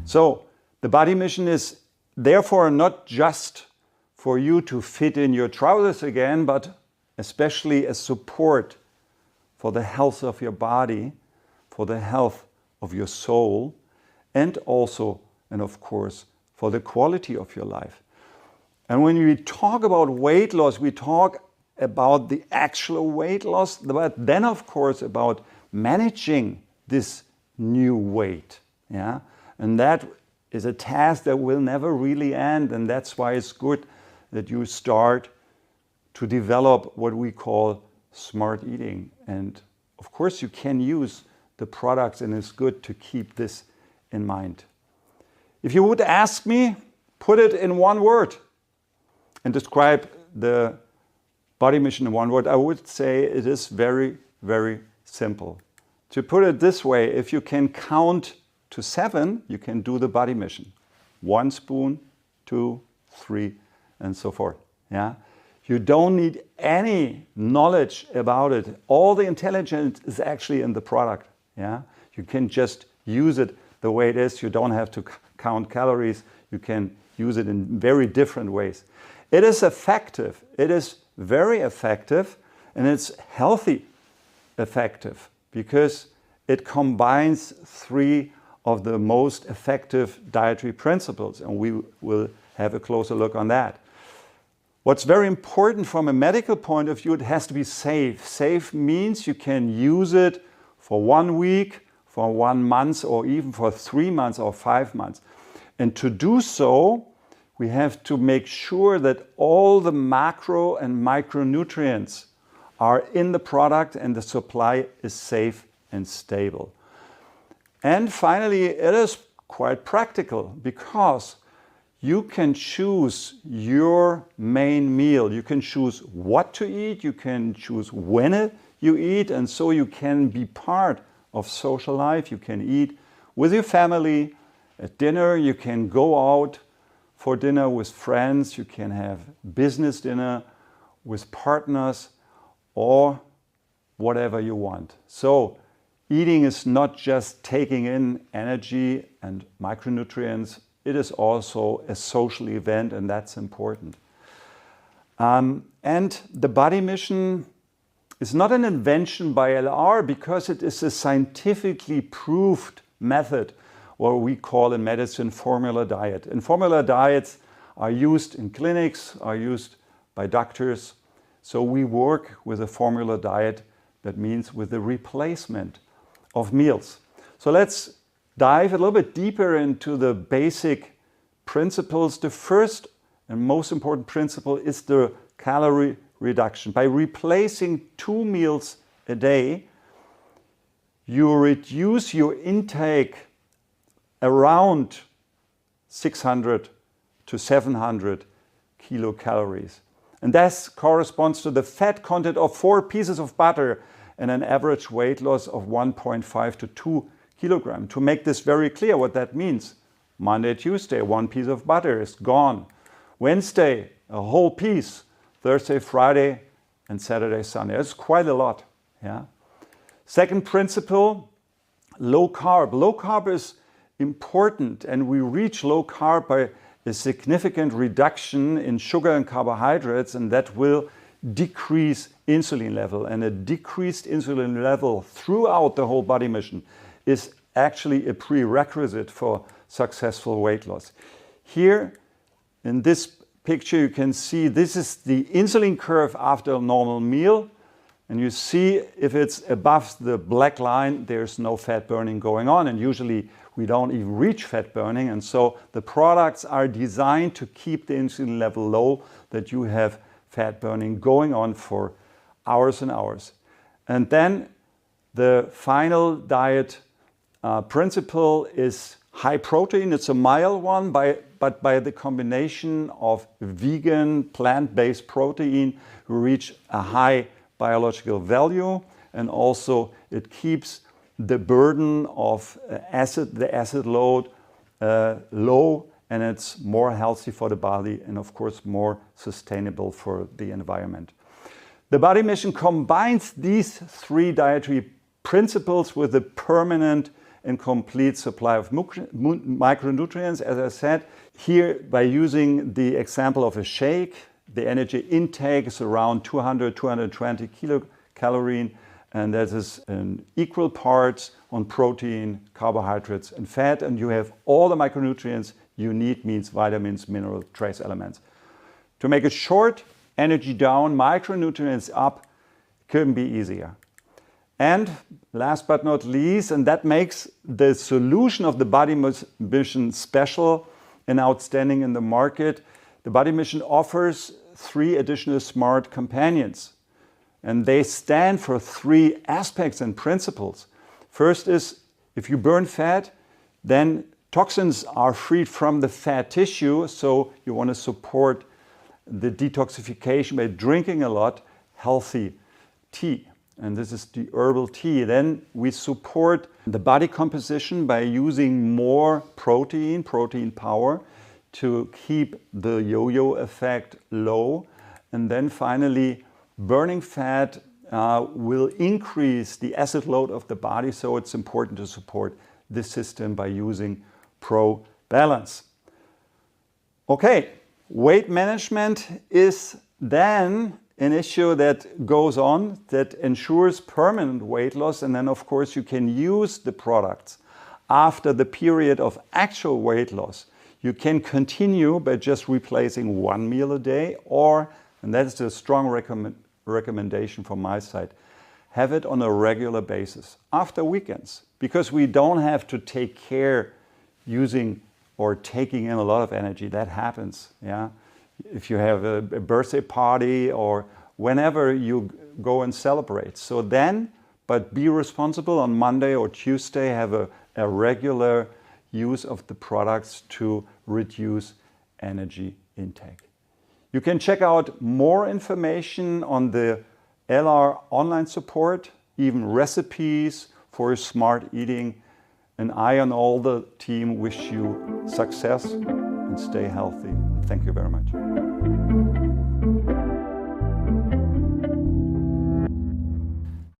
So the body mission is therefore not just for you to fit in your trousers again, but especially a support for the health of your body, for the health of your soul, and also, and of course, for the quality of your life. And when we talk about weight loss, we talk about the actual weight loss, but then of course about managing this new weight. Yeah? And that is a task that will never really end, and that's why it's good that you start to develop what we call smart eating. And of course you can use the products, and it's good to keep this in mind. If you would ask me, put it in one word and describe the body mission in one word, I would say it is very, very simple. To put it this way, if you can count to 7, you can do the body mission. 1 spoon, 2, 3, and so forth. Yeah? You don't need any knowledge about it. All the intelligence is actually in the product. Yeah? You can just use it the way it is. You don't have to count calories. You can use it in very different ways. It is effective. It is very effective, and it's healthy effective because it combines 3 of the most effective dietary principles, and we will have a closer look on that. What's very important from a medical point of view, it has to be safe. Safe means you can use it for 1 week, for 1 month, or even for 3 months or 5 months. And to do so, we have to make sure that all the macro and micronutrients are in the product and the supply is safe and stable. And finally, it is quite practical because you can choose your main meal. You can choose what to eat, you can choose when you eat, and so you can be part of social life. You can eat with your family at dinner, you can go out for dinner with friends, you can have business dinner with partners, or whatever you want. So eating is not just taking in energy and micronutrients, it is also a social event, and that's important. And the body mission is not an invention by LR because it is a scientifically proved method, what we call in medicine formula diet. And formula diets are used in clinics, are used by doctors. So we work with a formula diet, that means with the replacement of meals. So let's dive a little bit deeper into the basic principles. The first and most important principle is the calorie reduction. By replacing 2 meals a day, you reduce your intake around 600 to 700 kilocalories. And that corresponds to the fat content of 4 pieces of butter and an average weight loss of 1.5 to 2 kilograms. To make this very clear what that means, Monday, Tuesday, 1 piece of butter is gone. Wednesday, a whole piece. Thursday, Friday, and Saturday, Sunday. It's quite a lot. Yeah. Second principle, low carb. Low carb is important, and we reach low carb by a significant reduction in sugar and carbohydrates, and that will decrease insulin level. And a decreased insulin level throughout the whole body mission is actually a prerequisite for successful weight loss. Here in this picture you can see this is the insulin curve after a normal meal, and you see if it's above the black line there's no fat burning going on, and usually we don't even reach fat burning, and so the products are designed to keep the insulin level low, that you have fat burning going on for hours and hours. And then the final diet principle is high protein. It's a mild one, but by the combination of vegan, plant-based protein, we reach a high biological value, and also it keeps the burden of the acid load low, and it's more healthy for the body and of course more sustainable for the environment. The body mission combines these 3 dietary principles with a permanent and complete supply of micronutrients. As I said, here by using the example of a shake, the energy intake is around 200-220 kilocalories, and that is in equal parts on protein, carbohydrates, and fat, and you have all the micronutrients you need, means vitamins, mineral, trace elements. To make it short, energy down, micronutrients up, couldn't be easier. And last but not least, and that makes the solution of the Body Mission special and outstanding in the market, the Body Mission offers 3 additional smart companions. And they stand for 3 aspects and principles. First is, if you burn fat, then toxins are freed from the fat tissue, so you want to support the detoxification by drinking a lot healthy tea. And this is the herbal tea. Then we support the body composition by using more protein power to keep the yo-yo effect low. And then finally, burning fat will increase the acid load of the body, so it's important to support this system by using Pro Balance. Okay, weight management is then an issue that goes on, that ensures permanent weight loss, and then of course you can use the products after the period of actual weight loss. You can continue by just replacing 1 meal a day, or, and that's a strong recommendation from my side, have it on a regular basis after weekends, because we don't have to take care using or taking in a lot of energy. That happens, yeah. If you have a birthday party or whenever you go and celebrate. So then, but be responsible on Monday or Tuesday, have a regular use of the products to reduce energy intake. You can check out more information on the LR online support, even recipes for smart eating. And I and all the team wish you success and stay healthy. Thank you very much.